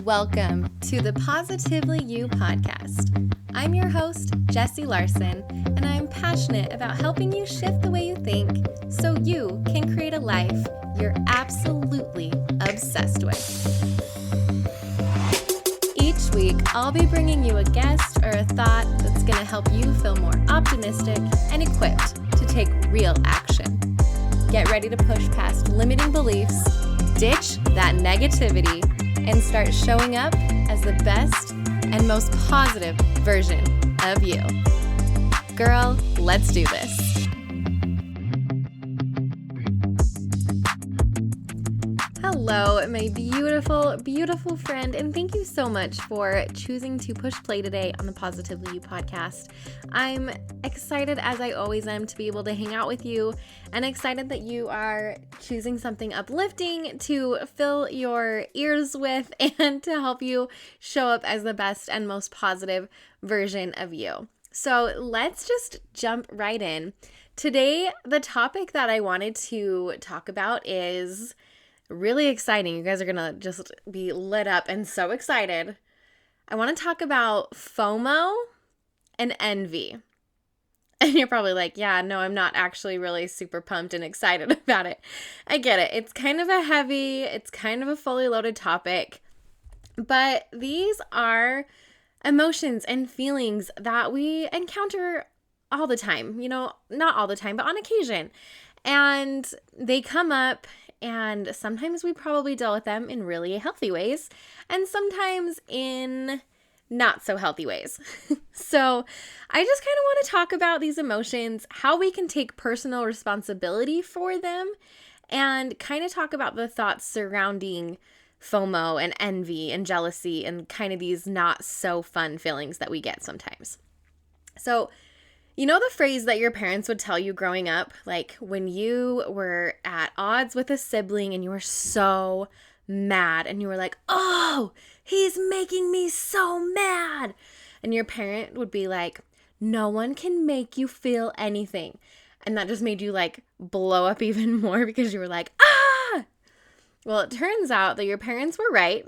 Welcome to the Positively You podcast. I'm your host, Jessie Larson, and I'm passionate about helping you shift the way you think so you can create a life you're absolutely obsessed with. Each week, I'll be bringing you a guest or a thought that's going to help you feel more optimistic and equipped to take real action. Get ready to push past limiting beliefs, ditch that negativity, and start showing up as the best and most positive version of you. Girl, let's do this. Hello, my beautiful, beautiful friend, and thank you so much for choosing to push play today on the Positively You podcast. I'm excited, as I always am, to be able to hang out with you, and excited that you are choosing something uplifting to fill your ears with and to help you show up as the best and most positive version of you. So let's just jump right in. Today, the topic that I wanted to talk about is really exciting. You guys are going to just be lit up and so excited. I want to talk about FOMO and envy. And you're probably like, yeah, no, I'm not actually really super pumped and excited about it. I get it. It's kind of a fully loaded topic. But these are emotions and feelings that we encounter all the time. You know, not all the time, but on occasion. And they come up, and sometimes we probably deal with them in really healthy ways, and sometimes in not so healthy ways. So I just kind of want to talk about these emotions, how we can take personal responsibility for them, and kind of talk about the thoughts surrounding FOMO and envy and jealousy and kind of these not so fun feelings that we get sometimes. So you know the phrase that your parents would tell you growing up, like when you were at odds with a sibling and you were so mad and you were like, oh, he's making me so mad. And your parent would be like, no one can make you feel anything. And that just made you like blow up even more because you were like, ah! Well, it turns out that your parents were right.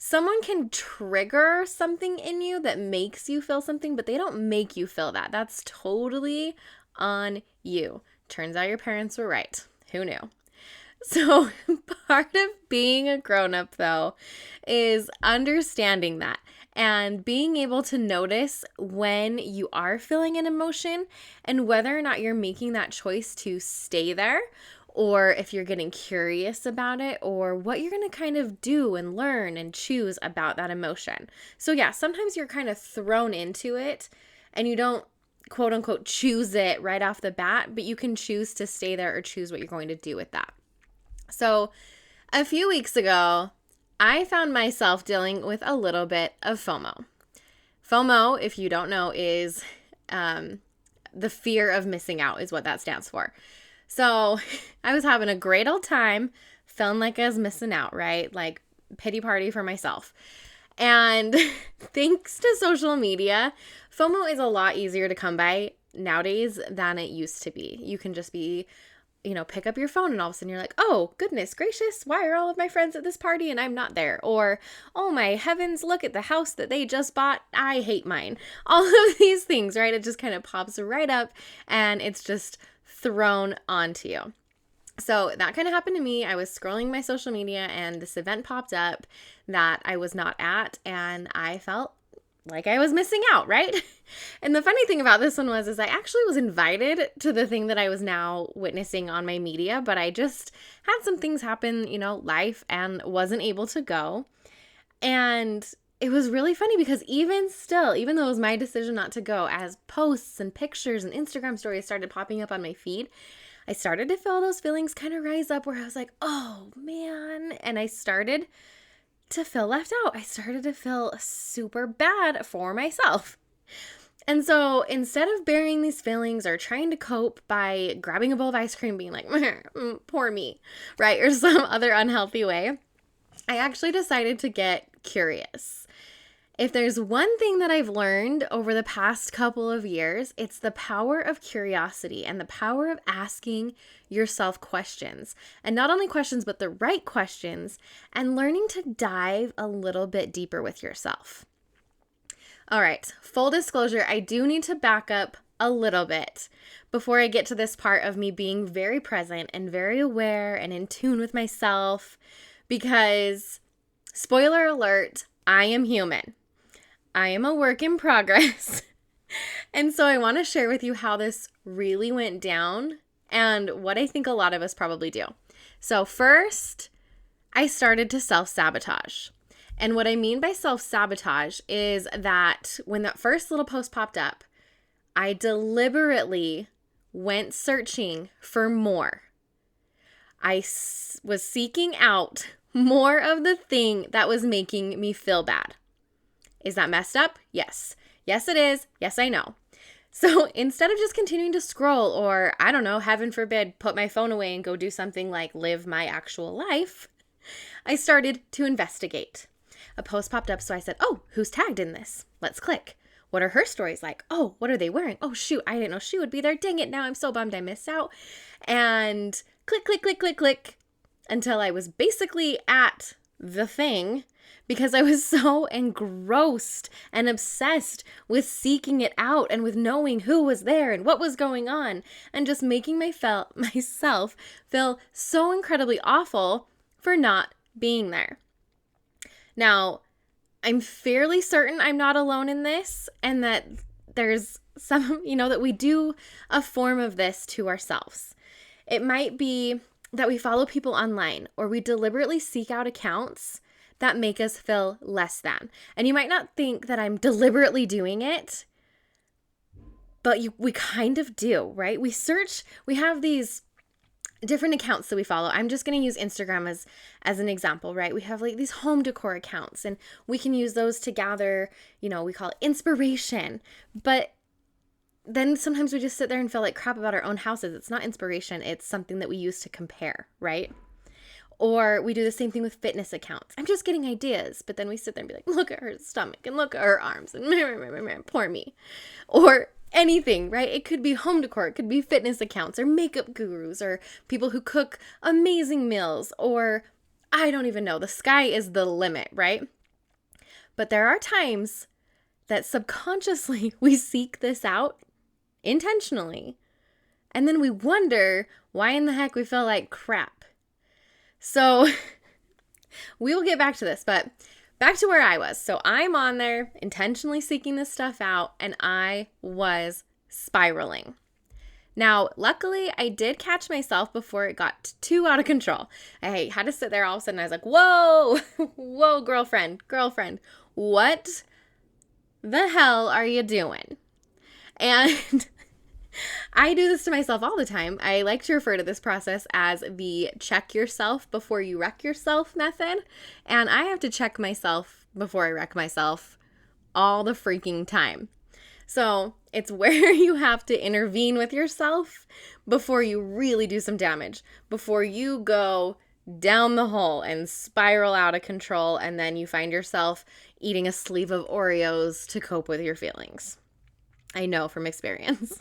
Someone can trigger something in you that makes you feel something, but they don't make you feel that. That's totally on you. Turns out your parents were right. Who knew? So part of being a grown-up, though, is understanding that and being able to notice when you are feeling an emotion and whether or not you're making that choice to stay there, or if you're getting curious about it, or what you're going to kind of do and learn and choose about that emotion. So yeah, sometimes you're kind of thrown into it and you don't quote unquote choose it right off the bat, but you can choose to stay there or choose what you're going to do with that. So a few weeks ago, I found myself dealing with a little bit of FOMO. FOMO, if you don't know, is the fear of missing out is what that stands for. So I was having a great old time, feeling like I was missing out, right? Like pity party for myself. And thanks to social media, FOMO is a lot easier to come by nowadays than it used to be. You can just be, pick up your phone and all of a sudden you're like, oh, goodness gracious, why are all of my friends at this party and I'm not there? Or, oh my heavens, look at the house that they just bought. I hate mine. All of these things, right? It just kind of pops right up and it's just thrown onto you. So that kind of happened to me. I was scrolling my social media and this event popped up that I was not at and I felt like I was missing out, right? And the funny thing about this one is I actually was invited to the thing that I was now witnessing on my media, but I just had some things happen, life, and wasn't able to go. And it was really funny because even though it was my decision not to go, as posts and pictures and Instagram stories started popping up on my feed, I started to feel those feelings kind of rise up where I was like, oh man. And I started to feel left out. I started to feel super bad for myself. And so instead of burying these feelings or trying to cope by grabbing a bowl of ice cream, being like, poor me, right? Or some other unhealthy way, I actually decided to get curious. If there's one thing that I've learned over the past couple of years, it's the power of curiosity and the power of asking yourself questions. And not only questions, but the right questions, and learning to dive a little bit deeper with yourself. All right, full disclosure, I do need to back up a little bit before I get to this part of me being very present and very aware and in tune with myself, because, spoiler alert, I am human. I am a work in progress. And so I want to share with you how this really went down and what I think a lot of us probably do. So first, I started to self-sabotage. And what I mean by self-sabotage is that when that first little post popped up, I deliberately went searching for more. I was seeking out more of the thing that was making me feel bad. Is that messed up? Yes. Yes, it is. Yes, I know. So instead of just continuing to scroll or, I don't know, heaven forbid, put my phone away and go do something like live my actual life, I started to investigate. A post popped up, so I said, oh, who's tagged in this? Let's click. What are her stories like? Oh, what are they wearing? Oh, shoot, I didn't know she would be there. Dang it, now I'm so bummed I missed out. And click, click, click, click, click, until I was basically at the thing because I was so engrossed and obsessed with seeking it out and with knowing who was there and what was going on and just making myself feel so incredibly awful for not being there. Now, I'm fairly certain I'm not alone in this and that there's some, that we do a form of this to ourselves. It might be that we follow people online or we deliberately seek out accounts that make us feel less than. And you might not think that I'm deliberately doing it, but we kind of do, right? We have these different accounts that we follow. I'm just going to use Instagram as an example, right? We have like these home decor accounts and we can use those to gather, we call it inspiration. But then sometimes we just sit there and feel like crap about our own houses. It's not inspiration. It's something that we use to compare, right? Or we do the same thing with fitness accounts. I'm just getting ideas, but then we sit there and be like, look at her stomach and look at her arms and poor me. Or anything, right? It could be home decor, it could be fitness accounts or makeup gurus or people who cook amazing meals, or I don't even know. The sky is the limit, right? But there are times that subconsciously we seek this out intentionally, and then we wonder why in the heck we feel like crap. So we will get back to this, but back to where I was. So I'm on there intentionally seeking this stuff out, and I was spiraling. Now, luckily, I did catch myself before it got too out of control. I had to sit there all of a sudden. I was like, whoa, girlfriend, what the hell are you doing? And I do this to myself all the time. I like to refer to this process as the check yourself before you wreck yourself method. And I have to check myself before I wreck myself all the freaking time. So it's where you have to intervene with yourself before you really do some damage, before you go down the hole and spiral out of control, and then you find yourself eating a sleeve of Oreos to cope with your feelings. I know from experience.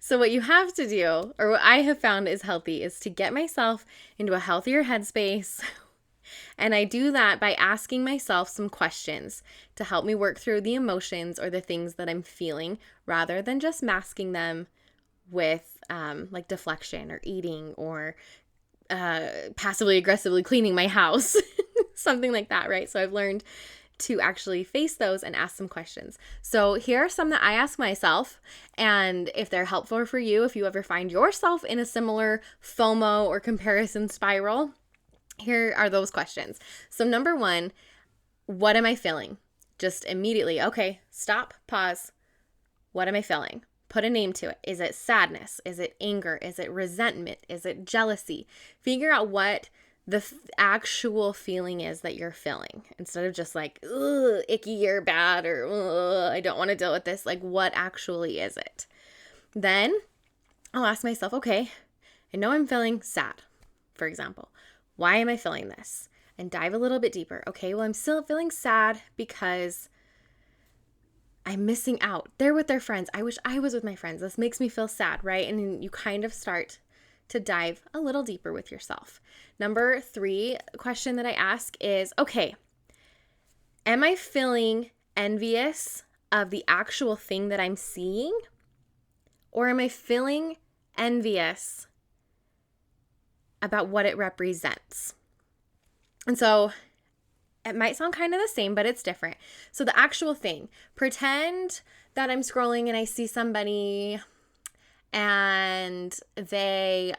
So what you have to do, or what I have found is healthy, is to get myself into a healthier headspace. And I do that by asking myself some questions to help me work through the emotions or the things that I'm feeling, rather than just masking them with like deflection or eating or passively aggressively cleaning my house, something like that, right? So I've learned to actually face those and ask some questions. So here are some that I ask myself, and if they're helpful for you, if you ever find yourself in a similar FOMO or comparison spiral, here are those questions. So number one, what am I feeling? Just immediately, okay, stop, pause. What am I feeling? Put a name to it. Is it sadness? Is it anger? Is it resentment? Is it jealousy? Figure out what the actual feeling is that you're feeling, instead of just like, ugh, icky or bad, or I don't want to deal with this. Like, what actually is it? Then I'll ask myself, okay, I know I'm feeling sad, for example. Why am I feeling this? and dive a little bit deeper. Okay, well, I'm still feeling sad because I'm missing out. They're with their friends. I wish I was with my friends. This makes me feel sad, right? And you kind of start to dive a little deeper with yourself. Number 3 question that I ask is, okay, am I feeling envious of the actual thing that I'm seeing? Or am I feeling envious about what it represents? And so it might sound kind of the same, but it's different. So the actual thing, pretend that I'm scrolling and I see somebody and they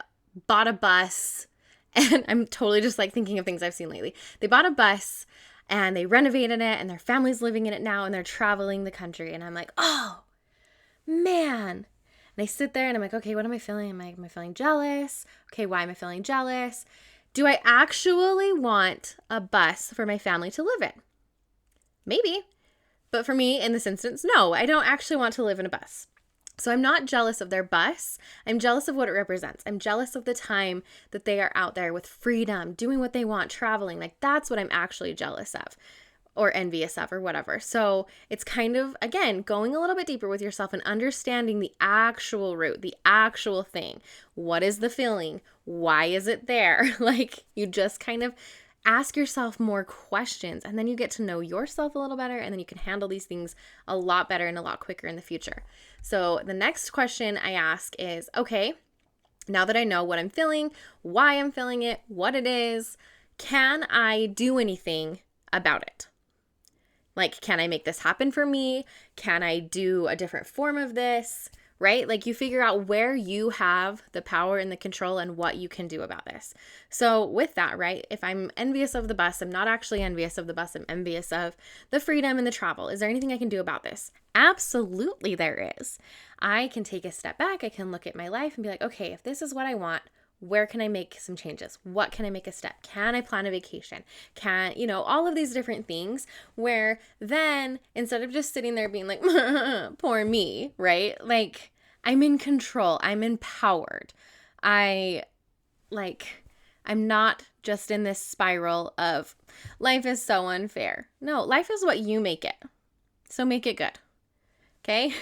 bought a bus, and I'm totally just like thinking of things I've seen lately. They bought a bus and they renovated it and their family's living in it now and they're traveling the country. And I'm like, oh, man. And I sit there and I'm like, okay, what am I feeling? Am I feeling jealous? Okay, why am I feeling jealous? Do I actually want a bus for my family to live in? Maybe. But for me, in this instance, no, I don't actually want to live in a bus. So I'm not jealous of their bus. I'm jealous of what it represents. I'm jealous of the time that they are out there with freedom, doing what they want, traveling. Like, that's what I'm actually jealous of or envious of or whatever. So it's kind of, again, going a little bit deeper with yourself and understanding the actual root, the actual thing. What is the feeling? Why is it there? Like, you just kind of ask yourself more questions, and then you get to know yourself a little better, and then you can handle these things a lot better and a lot quicker in the future. So the next question I ask is, okay, now that I know what I'm feeling, why I'm feeling it, what it is, can I do anything about it? Like, can I make this happen for me? Can I do a different form of this? Right? Like, you figure out where you have the power and the control and what you can do about this. So with that, right, if I'm envious of the bus, I'm not actually envious of the bus. I'm envious of the freedom and the travel. Is there anything I can do about this? Absolutely there is. I can take a step back. I can look at my life and be like, okay, if this is what I want, where can I make some changes? What can I make a step? Can I plan a vacation? All of these different things where then instead of just sitting there being like, poor me, right? Like, I'm in control. I'm empowered. I'm not just in this spiral of life is so unfair. No, life is what you make it. So make it good. Okay?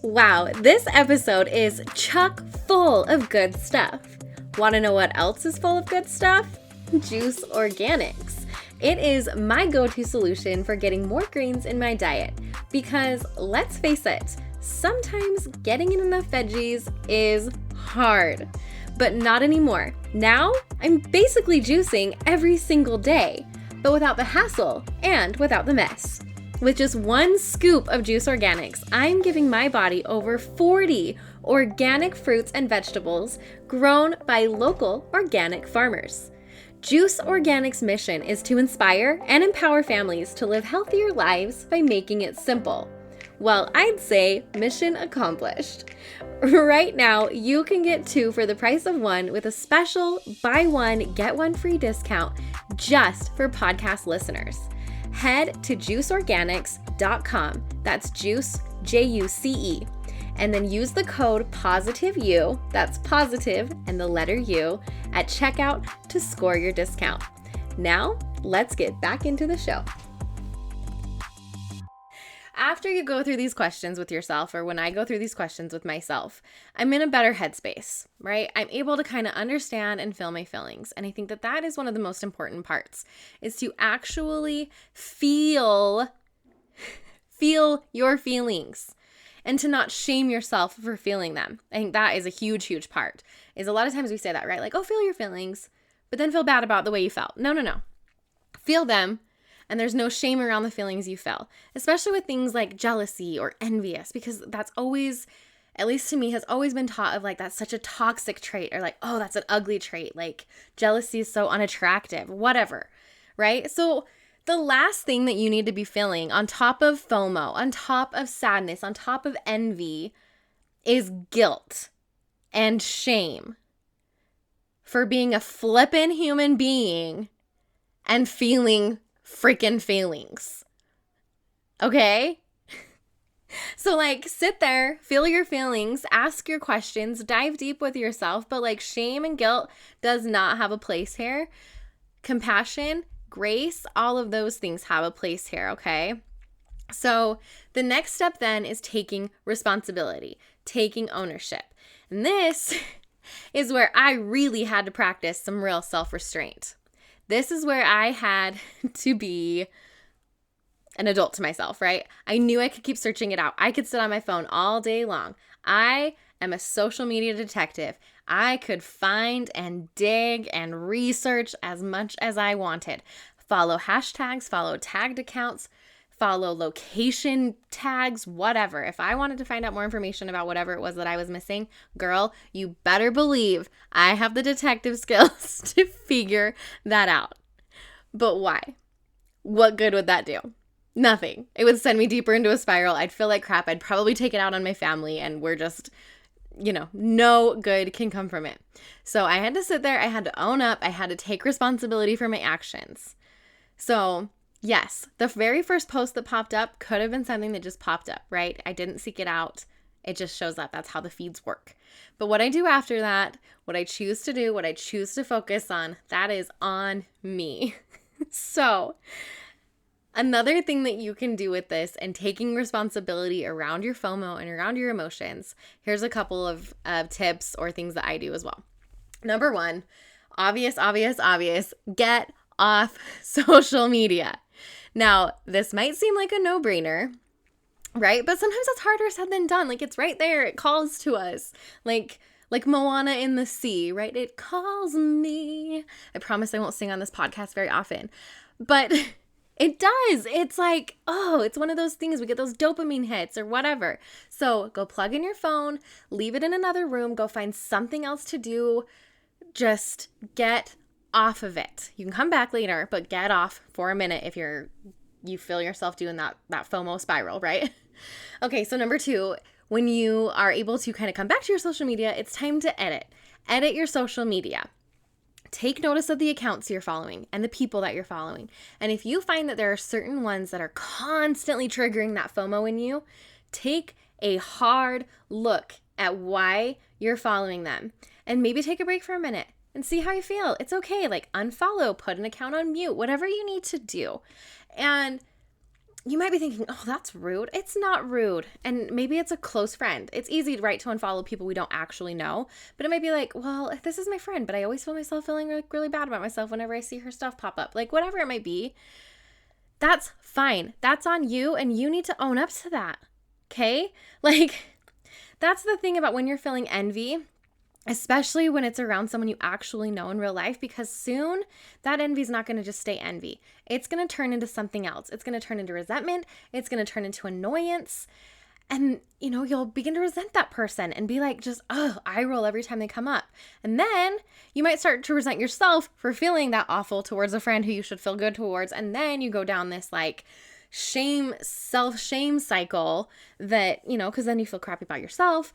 Wow, this episode is chock full of good stuff. Want to know what else is full of good stuff? Juice Organics. It is my go-to solution for getting more greens in my diet because, let's face it, sometimes getting in enough veggies is hard. But not anymore. Now, I'm basically juicing every single day, but without the hassle and without the mess. With just 1 scoop of Juice Organics, I'm giving my body over 40 organic fruits and vegetables grown by local organic farmers. Juice Organics' mission is to inspire and empower families to live healthier lives by making it simple. Well, I'd say mission accomplished. Right now, you can get 2 for the price of 1 with a special buy 1, get 1 free discount just for podcast listeners. Head to juiceorganics.com. That's juice, Juice, and then use the code POSITIVEU, that's positive and the letter U, at checkout to score your discount. Now, let's get back into the show. After you go through these questions with yourself, or when I go through these questions with myself, I'm in a better headspace, right? I'm able to kind of understand and feel my feelings. And I think that that is one of the most important parts, is to actually feel your feelings and to not shame yourself for feeling them. I think that is a huge, huge part. Is a lot of times we say that, right? Like, oh, feel your feelings, but then feel bad about the way you felt. No. Feel them. And there's no shame around the feelings you feel, especially with things like jealousy or envious, because that's always, at least to me, has always been taught of like, that's such a toxic trait, or like, oh, that's an ugly trait. Like, jealousy is so unattractive, whatever, right? So the last thing that you need to be feeling on top of FOMO, on top of sadness, on top of envy is guilt and shame for being a flippin' human being and feeling freaking feelings. Okay? So like sit there, feel your feelings, ask your questions, dive deep with yourself, but like shame and guilt does not have a place here. Compassion, grace, all of those things have a place here, okay? So the next step then is taking responsibility, taking ownership. And this is where I really had to practice some real self-restraint. This is where I had to be an adult to myself, right? I knew I could keep searching it out. I could sit on my phone all day long. I am a social media detective. I could find and dig and research as much as I wanted. Follow hashtags, follow tagged accounts, follow location tags, whatever. If I wanted to find out more information about whatever it was that I was missing, girl, you better believe I have the detective skills to figure that out. But why? What good would that do? Nothing. It would send me deeper into a spiral. I'd feel like crap. I'd probably take it out on my family, and we're just, no good can come from it. So I had to sit there. I had to own up. I had to take responsibility for my actions. So yes, the very first post that popped up could have been something that just popped up, right? I didn't seek it out. It just shows up. That's how the feeds work. But what I do after that, what I choose to do, what I choose to focus on, that is on me. So another thing that you can do with this and taking responsibility around your FOMO and around your emotions, here's a couple of tips or things that I do as well. Number one, obvious, get off social media. Now, this might seem like a no-brainer, right? But sometimes it's harder said than done. Like, it's right there. It calls to us. Like Moana in the sea, right? It calls me. I promise I won't sing on this podcast very often. But it does. It's like, oh, it's one of those things. We get those dopamine hits or whatever. So go plug in your phone, leave it in another room, go find something else to do. Just get off of it. You can come back later, but get off for a minute if you feel yourself doing that FOMO spiral, right? Okay, so number two, when you are able to kind of come back to your social media, it's time to edit. Edit your social media. Take notice of the accounts you're following and the people that you're following. And if you find that there are certain ones that are constantly triggering that FOMO in you, take a hard look at why you're following them. And maybe take a break for a minute and see how you feel. It's okay. Like unfollow, put an account on mute, whatever you need to do. And you might be thinking, oh, that's rude. It's not rude. And maybe it's a close friend. It's easy, right, to unfollow people we don't actually know. But it might be like, well, this is my friend, but I always feel myself feeling like really bad about myself whenever I see her stuff pop up. Like whatever it might be, that's fine. That's on you, and you need to own up to that. Okay? Like that's the thing about when you're feeling envy, especially when it's around someone you actually know in real life, because soon that envy is not going to just stay envy. It's going to turn into something else. It's going to turn into resentment. It's going to turn into annoyance. And, you'll begin to resent that person and be like, just, eye roll every time they come up. And then you might start to resent yourself for feeling that awful towards a friend who you should feel good towards. And then you go down this like self-shame cycle that, because then you feel crappy about yourself.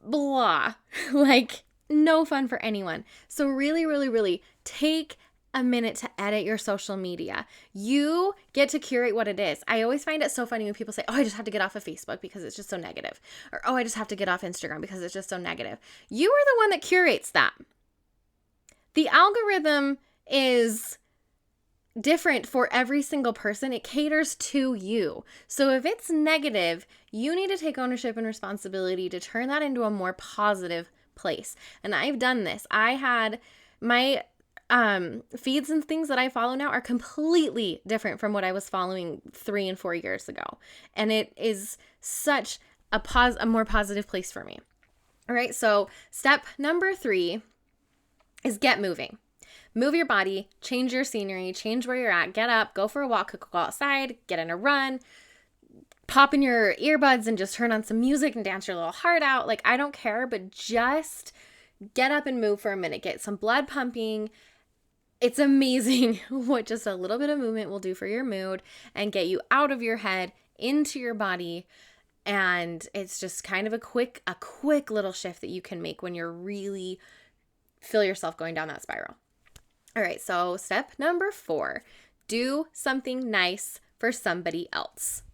Blah. Like no fun for anyone. So really, really, really take a minute to edit your social media. You get to curate what it is. I always find it so funny when people say, oh, I just have to get off of Facebook because it's just so negative. Or, oh, I just have to get off Instagram because it's just so negative. You are the one that curates that. The algorithm is different for every single person. It caters to you. So if it's negative, you need to take ownership and responsibility to turn that into a more positive place. And I've done this. I had my feeds and things that I follow now are completely different from what I was following 3 and 4 years ago. And it is such a more positive place for me. All right. So step number 3 is get moving. Move your body, change your scenery, change where you're at, get up, go for a walk, go outside, get in a run, pop in your earbuds and just turn on some music and dance your little heart out. Like, I don't care, but just get up and move for a minute, get some blood pumping. It's amazing what just a little bit of movement will do for your mood and get you out of your head, into your body. And it's just kind of a quick little shift that you can make when you're really feel yourself going down that spiral. All right, so step number 4, do something nice for somebody else.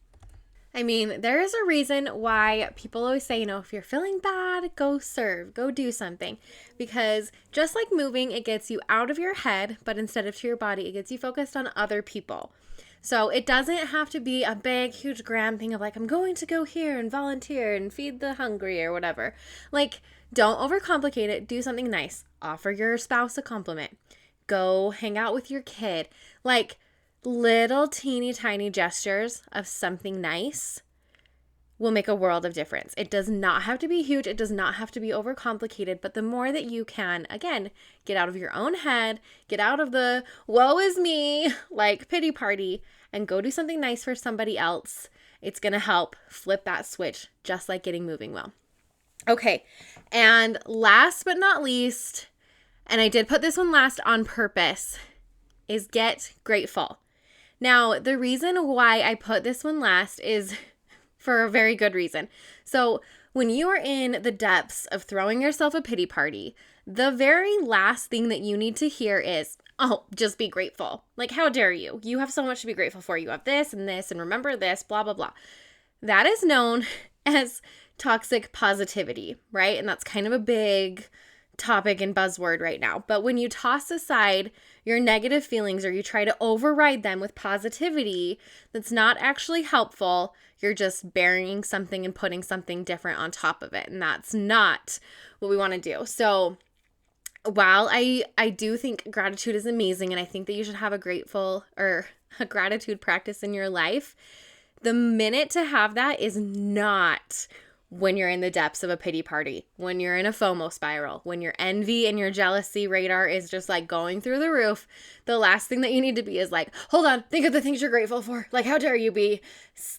I mean, there is a reason why people always say, if you're feeling bad, go serve, go do something. Because just like moving, it gets you out of your head, but instead of to your body, it gets you focused on other people. So it doesn't have to be a big, huge, grand thing of like, I'm going to go here and volunteer and feed the hungry or whatever. Like, don't overcomplicate it. Do something nice. Offer your spouse a compliment. Go hang out with your kid. Like, little teeny tiny gestures of something nice will make a world of difference. It does not have to be huge. It does not have to be overcomplicated. But the more that you can, again, get out of your own head, get out of the woe is me, like pity party, and go do something nice for somebody else, it's going to help flip that switch, just like getting moving will. Okay. And last but not least, and I did put this one last on purpose, is get grateful. Now, the reason why I put this one last is for a very good reason. So when you are in the depths of throwing yourself a pity party, the very last thing that you need to hear is, oh, just be grateful. Like, how dare you? You have so much to be grateful for. You have this, and remember this, blah, blah, blah. That is known as toxic positivity, right? And that's kind of a big topic and buzzword right now. But when you toss aside your negative feelings or you try to override them with positivity that's not actually helpful, you're just burying something and putting something different on top of it. And that's not what we want to do. So while I do think gratitude is amazing, and I think that you should have a gratitude practice in your life, the minute to have that is not when you're in the depths of a pity party, when you're in a FOMO spiral, when your envy and your jealousy radar is just like going through the roof. The last thing that you need to be is like, hold on, think of the things you're grateful for. Like, how dare you be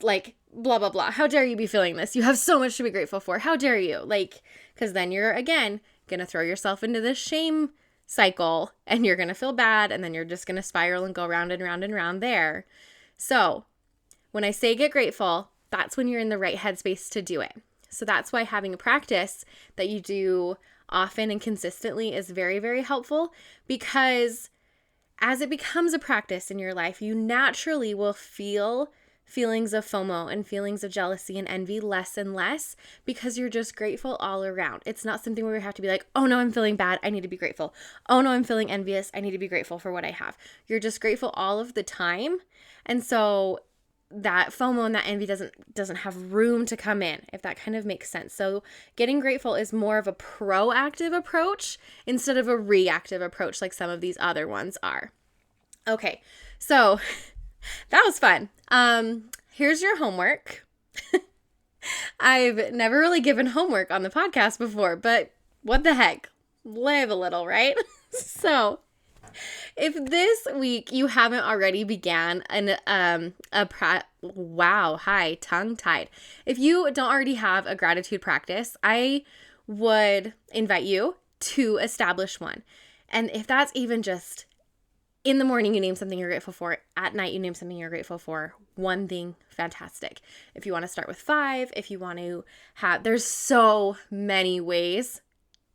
like, blah, blah, blah. How dare you be feeling this? You have so much to be grateful for. How dare you? Like, because then you're, again, going to throw yourself into this shame cycle and you're going to feel bad. And then you're just going to spiral and go round and round and round there. So when I say get grateful, that's when you're in the right headspace to do it. So that's why having a practice that you do often and consistently is very, very helpful, because as it becomes a practice in your life, you naturally will feel feelings of FOMO and feelings of jealousy and envy less and less, because you're just grateful all around. It's not something where you have to be like, oh no, I'm feeling bad, I need to be grateful. Oh no, I'm feeling envious, I need to be grateful for what I have. You're just grateful all of the time. And so that FOMO and that envy doesn't have room to come in, if that kind of makes sense. So getting grateful is more of a proactive approach instead of a reactive approach like some of these other ones are. Okay, so that was fun. Here's your homework. I've never really given homework on the podcast before, but what the heck? Live a little, right? So if this week you haven't already began tongue-tied. If you don't already have a gratitude practice, I would invite you to establish one. And if that's even just in the morning, you name something you're grateful for. At night, you name something you're grateful for. One thing, fantastic. If you want to start with 5, if you want to there's so many ways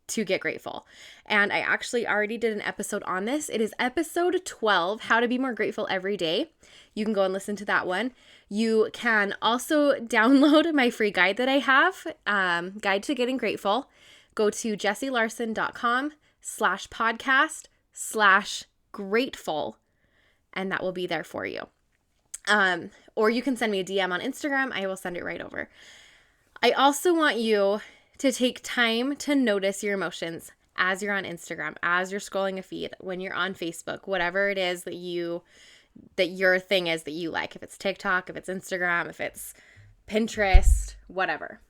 to get grateful. And I actually already did an episode on this. It is episode 12, How to Be More Grateful Every Day. You can go and listen to that one. You can also download my free guide that I have, Guide to Getting Grateful. Go to jessielarson.com/podcast/grateful, and that will be there for you. Or you can send me a DM on Instagram. I will send it right over. I also want you to take time to notice your emotions as you're on Instagram, as you're scrolling a feed, when you're on Facebook, whatever it is that your thing is that you like. If it's TikTok, if it's Instagram, if it's Pinterest, whatever.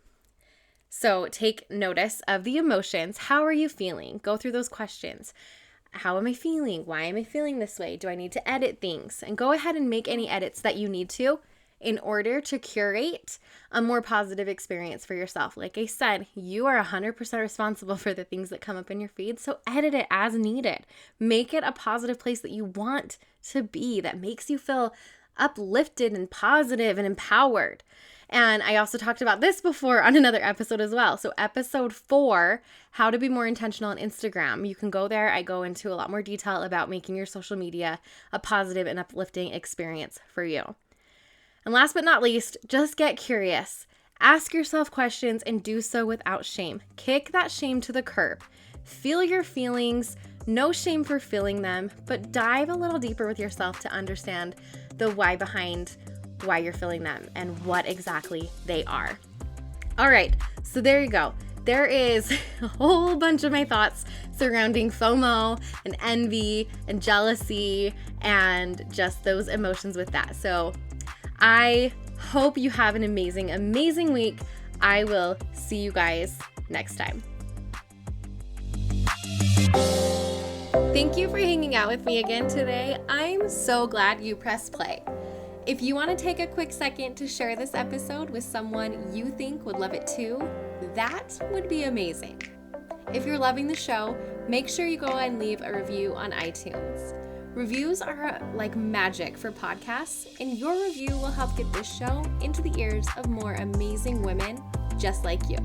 So take notice of the emotions. How are you feeling? Go through those questions. How am I feeling? Why am I feeling this way? Do I need to edit things? And go ahead and make any edits that you need to in order to curate a more positive experience for yourself. Like I said, you are 100% responsible for the things that come up in your feed, so edit it as needed. Make it a positive place that you want to be, that makes you feel uplifted and positive and empowered. And I also talked about this before on another episode as well. So episode 4, How to Be More Intentional on Instagram. You can go there. I go into a lot more detail about making your social media a positive and uplifting experience for you. And last but not least, just get curious. Ask yourself questions and do so without shame. Kick that shame to the curb. Feel your feelings. No shame for feeling them, but dive a little deeper with yourself to understand the why behind why you're feeling them and what exactly they are. All right, so there you go. There is a whole bunch of my thoughts surrounding FOMO and envy and jealousy and just those emotions with that. So I hope you have an amazing, amazing week. I will see you guys next time. Thank you for hanging out with me again today. I'm so glad you pressed play. If you want to take a quick second to share this episode with someone you think would love it too, that would be amazing. If you're loving the show, make sure you go and leave a review on iTunes. Reviews are like magic for podcasts, and your review will help get this show into the ears of more amazing women just like you.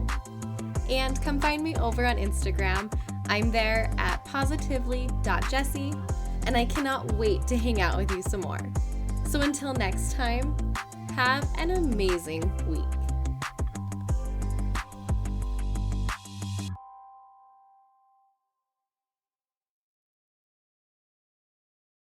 And come find me over on Instagram. I'm there at positively.jessie, and I cannot wait to hang out with you some more. So until next time, have an amazing week.